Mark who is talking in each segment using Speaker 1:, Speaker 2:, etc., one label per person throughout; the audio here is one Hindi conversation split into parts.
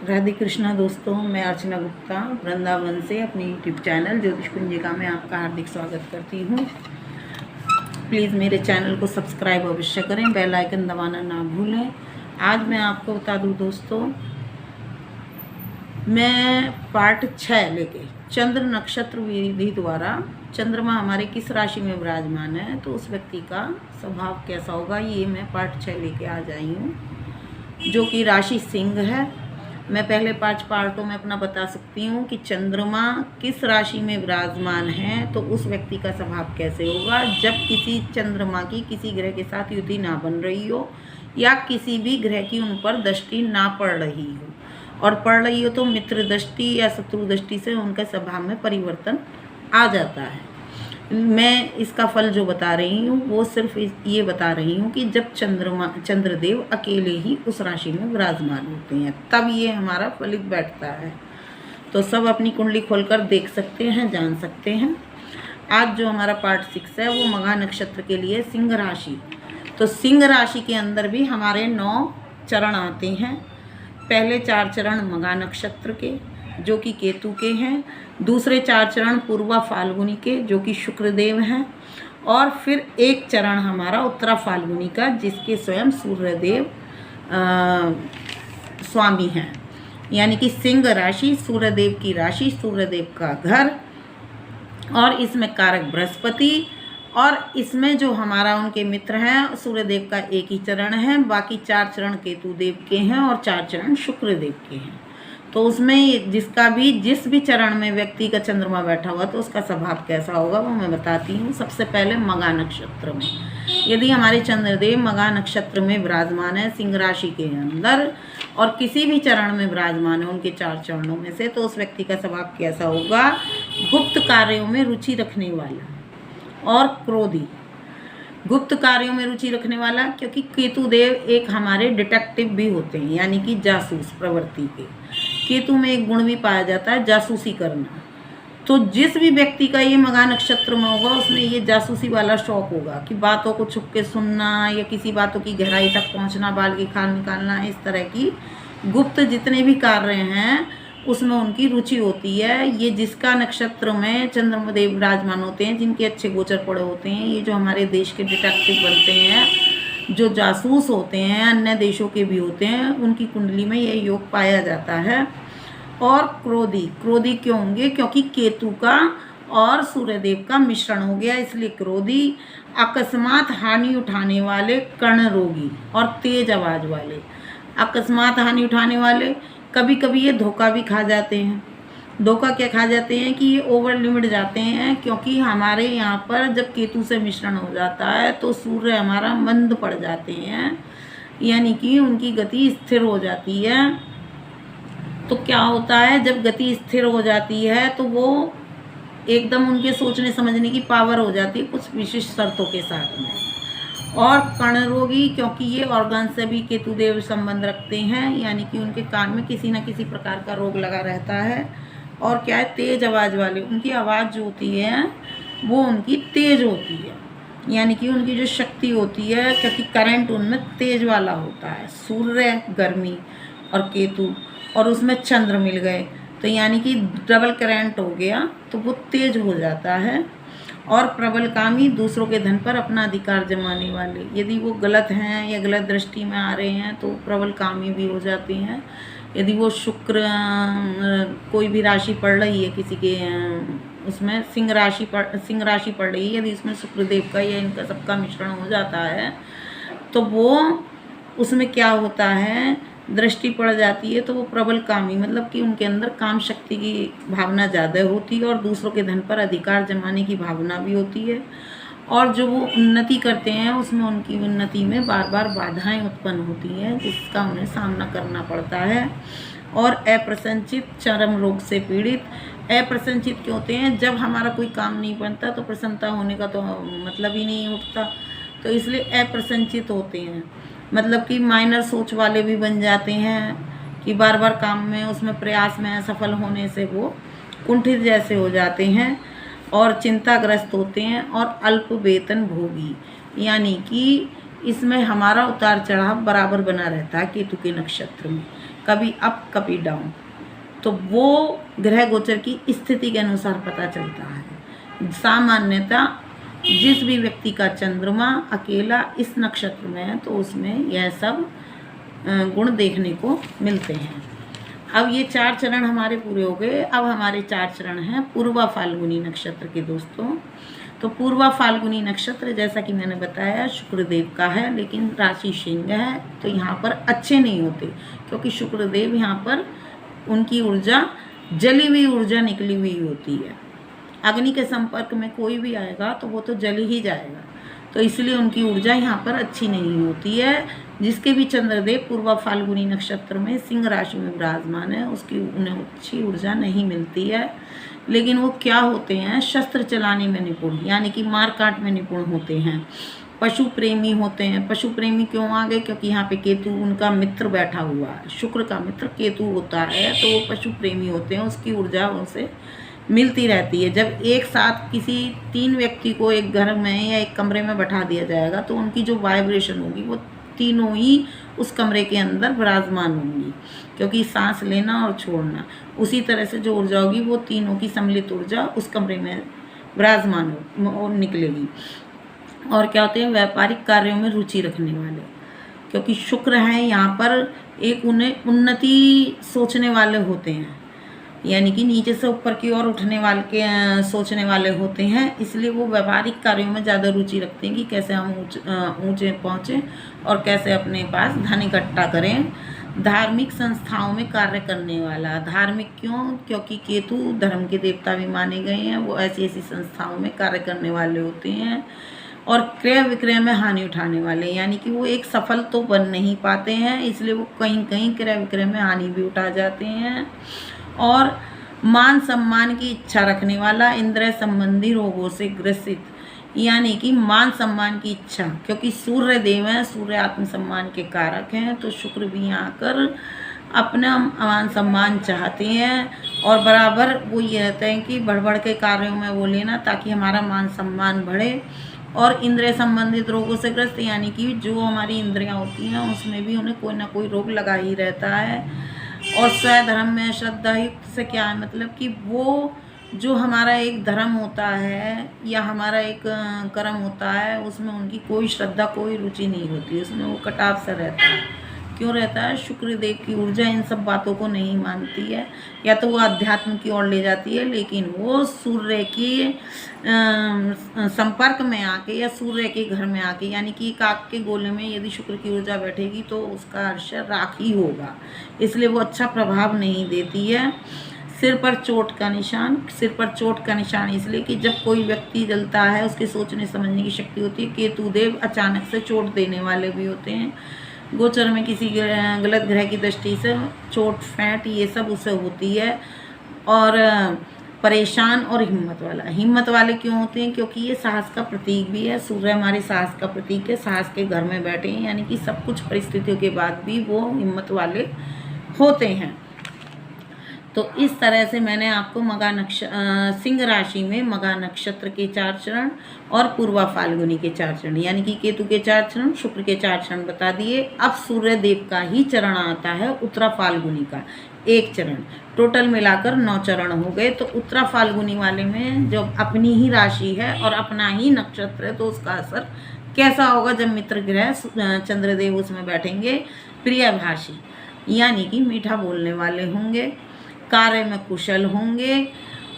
Speaker 1: राधे कृष्णा दोस्तों, मैं अर्चना गुप्ता वृंदावन से अपने यूट्यूब चैनल ज्योतिष कुंजिका में आपका हार्दिक स्वागत करती हूँ। प्लीज़ मेरे चैनल को सब्सक्राइब अवश्य करें, बेल आइकन दबाना ना भूलें। आज मैं आपको बता दूँ दोस्तों, मैं पार्ट 6 लेके चंद्र नक्षत्र विधि द्वारा चंद्रमा हमारे किस राशि में विराजमान है तो उस व्यक्ति का स्वभाव कैसा होगा, ये मैं पार्ट 6 लेके आ जाई हूँ, जो कि राशि सिंह है। मैं पहले 5 पार्टों में अपना बता सकती हूँ कि चंद्रमा किस राशि में विराजमान है तो उस व्यक्ति का स्वभाव कैसे होगा जब किसी चंद्रमा की किसी ग्रह के साथ युति ना बन रही हो या किसी भी ग्रह की उन पर दृष्टि ना पड़ रही हो, और पड़ रही हो तो मित्र दृष्टि या शत्रु दृष्टि से उनके स्वभाव में परिवर्तन आ जाता है। मैं इसका फल जो बता रही हूँ वो सिर्फ ये बता रही हूँ कि जब चंद्रदेव अकेले ही उस राशि में विराजमान होते हैं तब ये हमारा फलित बैठता है। तो सब अपनी कुंडली खोलकर देख सकते हैं, जान सकते हैं। आज जो हमारा पार्ट 6 है वो मघा नक्षत्र के लिए सिंह राशि। तो सिंह राशि के अंदर भी हमारे 9 चरण आते हैं। पहले 4 चरण मघा नक्षत्र के जो कि केतु के हैं, दूसरे 4 चरण पूर्वा फाल्गुनी के जो कि शुक्रदेव हैं, और फिर एक चरण हमारा उत्तरा फाल्गुनी का जिसके स्वयं सूर्यदेव स्वामी हैं। यानी कि सिंह राशि सूर्यदेव की राशि, सूर्यदेव का घर, और इसमें कारक बृहस्पति, और इसमें जो हमारा उनके मित्र हैं सूर्यदेव का एक ही चरण है, बाकी 4 चरण केतुदेव के हैं और 4 चरण शुक्रदेव के हैं। तो उसमें जिस भी चरण में व्यक्ति का चंद्रमा बैठा हुआ तो उसका स्वभाव कैसा होगा वो मैं बताती हूँ। सबसे पहले मघा नक्षत्र में यदि हमारे चंद्रदेव मघा नक्षत्र में विराजमान है सिंह राशि के अंदर और किसी भी चरण में विराजमान है उनके 4 चरणों में से, तो उस व्यक्ति का स्वभाव कैसा होगा। गुप्त कार्यों में रुचि रखने वाला और क्रोधी। गुप्त कार्यों में रुचि रखने वाला, क्योंकि केतुदेव एक हमारे डिटेक्टिव भी होते हैं, यानी कि जासूस प्रवृत्ति के। केतु में एक गुण भी पाया जाता है जासूसी करना। तो जिस भी व्यक्ति का ये मघा नक्षत्र में होगा उसमें ये जासूसी वाला शौक होगा कि बातों को छुप के सुनना या किसी बातों की गहराई तक पहुंचना, बाल की खाल निकालना, इस तरह की गुप्त जितने भी कार्य हैं उसमें उनकी रुचि होती है। ये जिसका नक्षत्र में चंद्रमदेव विराजमान होते हैं, जिनके अच्छे गोचर पड़े होते हैं, ये जो हमारे देश के डिटेक्टिव बनते हैं, जो जासूस होते हैं, अन्य देशों के भी होते हैं, उनकी कुंडली में यह योग पाया जाता है। और क्रोधी क्यों होंगे, क्योंकि केतु का और सूर्यदेव का मिश्रण हो गया, इसलिए क्रोधी। अकस्मात हानि उठाने वाले, कर्ण रोगी और तेज आवाज वाले। अकस्मात हानि उठाने वाले, कभी कभी ये धोखा भी खा जाते हैं। धोखा क्या खा जाते हैं कि ये ओवर लिमिट जाते हैं, क्योंकि हमारे यहाँ पर जब केतु से मिश्रण हो जाता है तो सूर्य हमारा मंद पड़ जाते हैं, यानी कि उनकी गति स्थिर हो जाती है। तो क्या होता है, जब गति स्थिर हो जाती है तो वो एकदम उनके सोचने समझने की पावर हो जाती है कुछ विशिष्ट शर्तों के साथ में। और कर्ण रोगी, क्योंकि ये ऑर्गन से भी केतुदेव संबंध रखते हैं, यानी कि उनके कान में किसी न किसी प्रकार का रोग लगा रहता है। और क्या है, तेज आवाज़ वाले, उनकी आवाज़ जो होती है वो उनकी तेज होती है, यानी कि उनकी जो शक्ति होती है, क्योंकि करंट उनमें तेज वाला होता है। सूर्य गर्मी और केतु, और उसमें चंद्र मिल गए तो यानी कि डबल करंट हो गया, तो वो तेज हो जाता है। और प्रबलकामी, दूसरों के धन पर अपना अधिकार जमाने वाले। यदि वो गलत हैं या गलत दृष्टि में आ रहे हैं तो प्रबलकामी भी हो जाते हैं। यदि वो शुक्र कोई भी राशि पड़ रही है किसी के उसमें सिंह राशि पड़ रही है, यदि उसमें शुक्रदेव का या इनका सबका मिश्रण हो जाता है तो वो उसमें क्या होता है, दृष्टि पड़ जाती है तो वो प्रबल कामी, मतलब कि उनके अंदर काम शक्ति की भावना ज़्यादा होती है और दूसरों के धन पर अधिकार जमाने की भावना भी होती है। और जो वो उन्नति करते हैं उसमें उनकी उन्नति में बार बार बाधाएं उत्पन्न होती हैं, जिसका उन्हें सामना करना पड़ता है। और अप्रसन्नचित, चरम रोग से पीड़ित। अप्रसन्नचित क्यों होते हैं, जब हमारा कोई काम नहीं बनता तो प्रसन्नता होने का तो मतलब ही नहीं उठता, तो इसलिए अप्रसन्नचित होते हैं। मतलब कि माइनर सोच वाले भी बन जाते हैं कि बार बार काम में उसमें प्रयास में असफल होने से वो कुंठित जैसे हो जाते हैं और चिंताग्रस्त होते हैं। और अल्प वेतन भोगी, यानी कि इसमें हमारा उतार चढ़ाव बराबर बना रहता है केतु के नक्षत्र में। कभी अप कभी डाउन। तो वो ग्रह गोचर की स्थिति के अनुसार पता चलता है। सामान्यतः जिस भी व्यक्ति का चंद्रमा अकेला इस नक्षत्र में है तो उसमें यह सब गुण देखने को मिलते हैं। अब ये 4 चरण हमारे पूरे हो गए। अब हमारे 4 चरण हैं पूर्वा फाल्गुनी नक्षत्र के दोस्तों। तो पूर्वा फाल्गुनी नक्षत्र जैसा कि मैंने बताया शुक्रदेव का है, लेकिन राशि सिंह है, तो यहाँ पर अच्छे नहीं होते क्योंकि शुक्रदेव यहाँ पर उनकी ऊर्जा जली हुई ऊर्जा निकली हुई होती है। अग्नि के संपर्क में कोई भी आएगा तो वो तो जल ही जाएगा, तो इसलिए उनकी ऊर्जा यहाँ पर अच्छी नहीं होती है। जिसके भी चंद्रदेव पूर्वा फाल्गुनी नक्षत्र में सिंह राशि में विराजमान है उसकी उन्हें अच्छी ऊर्जा नहीं मिलती है। लेकिन वो क्या होते हैं, शस्त्र चलाने में निपुण, यानी कि मार काट में निपुण होते हैं। पशु प्रेमी होते हैं। पशु प्रेमी क्यों आ गए, क्योंकि यहाँ पे केतु उनका मित्र बैठा हुआ है, शुक्र का मित्र केतु होता है, तो वो पशु प्रेमी होते हैं, उसकी ऊर्जा उनसे मिलती रहती है। जब एक साथ किसी 3 व्यक्ति को एक घर में या एक कमरे में बैठा दिया जाएगा तो उनकी जो वाइब्रेशन होगी वो तीनों ही उस कमरे के अंदर विराजमान होंगी, क्योंकि सांस लेना और छोड़ना, उसी तरह से जो ऊर्जा होगी वो तीनों की सम्मिलित ऊर्जा उस कमरे में विराजमान और निकलेगी। और क्या होते हैं, व्यापारिक कार्यों में रुचि रखने वाले, क्योंकि शुक्र है यहाँ पर एक उन्हें उन्नति सोचने वाले होते हैं, यानी कि नीचे से ऊपर की ओर उठने वाले के सोचने वाले होते हैं। इसलिए वो व्यापारिक कार्यों में ज़्यादा रुचि रखते हैं कि कैसे हम ऊंचे पहुँचें और कैसे अपने पास धन इकट्ठा करें। धार्मिक संस्थाओं में कार्य करने वाला, धार्मिक क्यों, क्योंकि केतु धर्म के देवता भी माने गए हैं, वो ऐसी ऐसी संस्थाओं में कार्य करने वाले होते हैं। और क्रय विक्रय में हानि उठाने वाले, यानी कि वो एक सफल तो बन नहीं पाते हैं, इसलिए वो कहीं कहीं क्रय विक्रय में हानि भी उठा जाते हैं। और मान सम्मान की इच्छा रखने वाला, इंद्रिय संबंधी रोगों से ग्रसित, यानी कि मान सम्मान की इच्छा, क्योंकि सूर्य देव है, सूर्य आत्मसम्मान के कारक हैं, तो शुक्र भी यहाँ कर अपना मान सम्मान चाहते हैं। और बराबर वो ये रहते हैं कि बढ़ बढ़ के कार्यों में वो लेना ताकि हमारा मान सम्मान बढ़े। और इंद्रिय संबंधित रोगों से ग्रस्त, यानी कि जो हमारी इंद्रियां होती हैं उसमें भी उन्हें कोई ना कोई रोग लगा ही रहता है। और स्वधर्म में श्रद्धा युक्त से क्या है, मतलब कि वो जो हमारा एक धर्म होता है या हमारा एक कर्म होता है उसमें उनकी कोई श्रद्धा कोई रुचि नहीं होती, उसमें वो कटाव सा रहता है। क्यों रहता है, शुक्रदेव की ऊर्जा इन सब बातों को नहीं मानती है, या तो वो अध्यात्म की ओर ले जाती है, लेकिन वो सूर्य के संपर्क में आके या सूर्य के घर में आके, यानी कि काक के गोले में यदि शुक्र की ऊर्जा बैठेगी तो उसका अर्शर राख ही होगा, इसलिए वो अच्छा प्रभाव नहीं देती है। सिर पर चोट का निशान, सिर पर चोट का निशान इसलिए कि जब कोई व्यक्ति जलता है उसके सोचने समझने की शक्ति होती है। केतुदेव अचानक से चोट देने वाले भी होते हैं। गोचर में किसी गलत ग्रह की दृष्टि से चोट फैंट ये सब उससे होती है। और परेशान और हिम्मत वाले क्यों होते हैं, क्योंकि ये साहस का प्रतीक भी है, सूर्य हमारे साहस का प्रतीक है, साहस के घर में बैठे हैं, यानी कि सब कुछ परिस्थितियों के बाद भी वो हिम्मत वाले होते हैं। तो इस तरह से मैंने आपको सिंह राशि में मघा नक्षत्र के 4 चरण और पूर्वा फाल्गुनी के 4 चरण, यानी कि केतु के 4 चरण, शुक्र के 4 चरण बता दिए। अब सूर्य देव का ही चरण आता है उत्तरा फाल्गुनी का 1 चरण, टोटल मिलाकर 9 चरण हो गए। तो उत्तरा फाल्गुनी वाले में जो अपनी ही राशि है और अपना ही नक्षत्र है तो उसका असर कैसा होगा, जब मित्र ग्रह चंद्रदेव उसमें बैठेंगे। प्रियभाषी, यानी कि मीठा बोलने वाले होंगे, कार्य में कुशल होंगे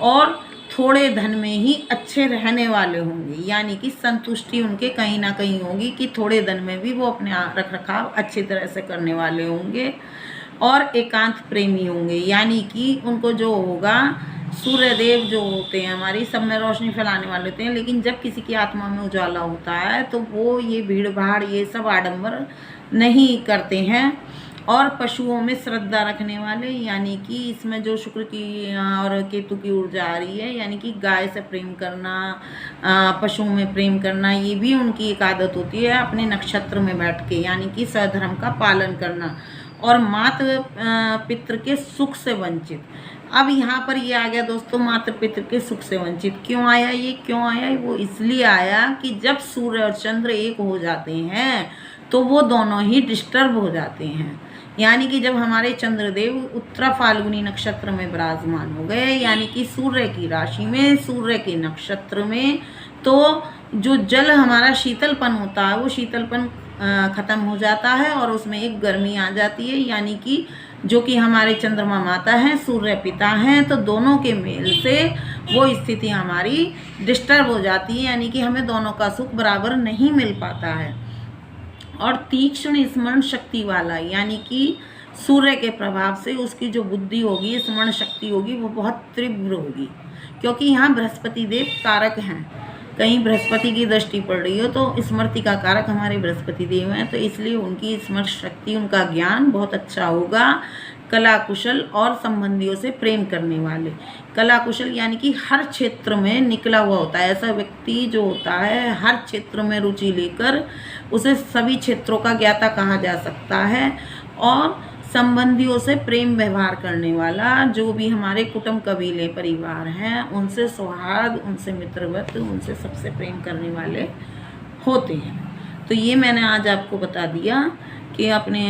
Speaker 1: और थोड़े धन में ही अच्छे रहने वाले होंगे, यानी कि संतुष्टि उनके कहीं ना कहीं होगी कि थोड़े धन में भी वो अपने रख रखाव अच्छी तरह से करने वाले होंगे। और एकांत प्रेमी होंगे, यानी कि उनको जो होगा, सूर्यदेव जो होते हैं हमारी सब में रोशनी फैलाने वाले होते हैं, लेकिन जब किसी की आत्मा में उजाला होता है तो वो ये भीड़ भाड़ ये सब आडंबर नहीं करते हैं। और पशुओं में श्रद्धा रखने वाले, यानी कि इसमें जो शुक्र की और केतु की ऊर्जा आ रही है, यानी कि गाय से प्रेम करना, पशुओं में प्रेम करना, ये भी उनकी एक आदत होती है अपने नक्षत्र में बैठ के, यानी कि स्वधर्म का पालन करना। और मातृ पितृ के सुख से वंचित, अब यहाँ पर ये आ गया दोस्तों, मातृ पितृ के सुख से वंचित क्यों आया, ये क्यों आया, वो इसलिए आया कि जब सूर्य और चंद्र एक हो जाते हैं तो वो दोनों ही डिस्टर्ब हो जाते हैं, यानी कि जब हमारे चंद्रदेव उत्तरा फाल्गुनी नक्षत्र में विराजमान हो गए, यानी कि सूर्य की राशि में, सूर्य के नक्षत्र में, तो जो जल हमारा शीतलपन होता है वो शीतलपन ख़त्म हो जाता है और उसमें एक गर्मी आ जाती है, यानी कि जो कि हमारे चंद्रमा माता हैं, सूर्य पिता हैं, तो दोनों के मेल से वो स्थिति हमारी डिस्टर्ब हो जाती है, यानी कि हमें दोनों का सुख बराबर नहीं मिल पाता है। और तीक्ष्ण स्मरण शक्ति वाला, यानी कि सूर्य के प्रभाव से उसकी जो बुद्धि होगी, स्मरण शक्ति होगी, वो बहुत तीव्र होगी, क्योंकि यहाँ बृहस्पति देव कारक हैं। कहीं बृहस्पति की दृष्टि पड़ रही हो तो स्मृति का कारक हमारे बृहस्पति देव हैं, तो इसलिए उनकी स्मरण शक्ति, उनका ज्ञान बहुत अच्छा होगा। कला कुशल और संबंधियों से प्रेम करने वाले, कला कुशल यानी कि हर क्षेत्र में निकला हुआ होता है। ऐसा व्यक्ति जो होता है हर क्षेत्र में रुचि लेकर, उसे सभी क्षेत्रों का ज्ञाता कहा जा सकता है। और संबंधियों से प्रेम व्यवहार करने वाला, जो भी हमारे कुटुंब कबीले परिवार हैं, उनसे सौहार्द, उनसे मित्रवत, उनसे सबसे प्रेम करने वाले होते हैं। तो ये मैंने आज आपको बता दिया कि अपने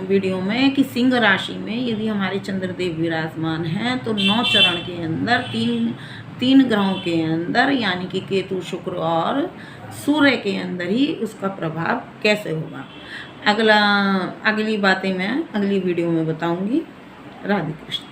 Speaker 1: वीडियो में कि सिंह राशि में यदि हमारे चंद्रदेव विराजमान हैं तो 9 चरण के अंदर तीन ग्रहों के अंदर, यानी कि केतु, शुक्र और सूर्य के अंदर ही उसका प्रभाव कैसे होगा। अगली बातें मैं अगली वीडियो में बताऊंगी। राधे कृष्ण।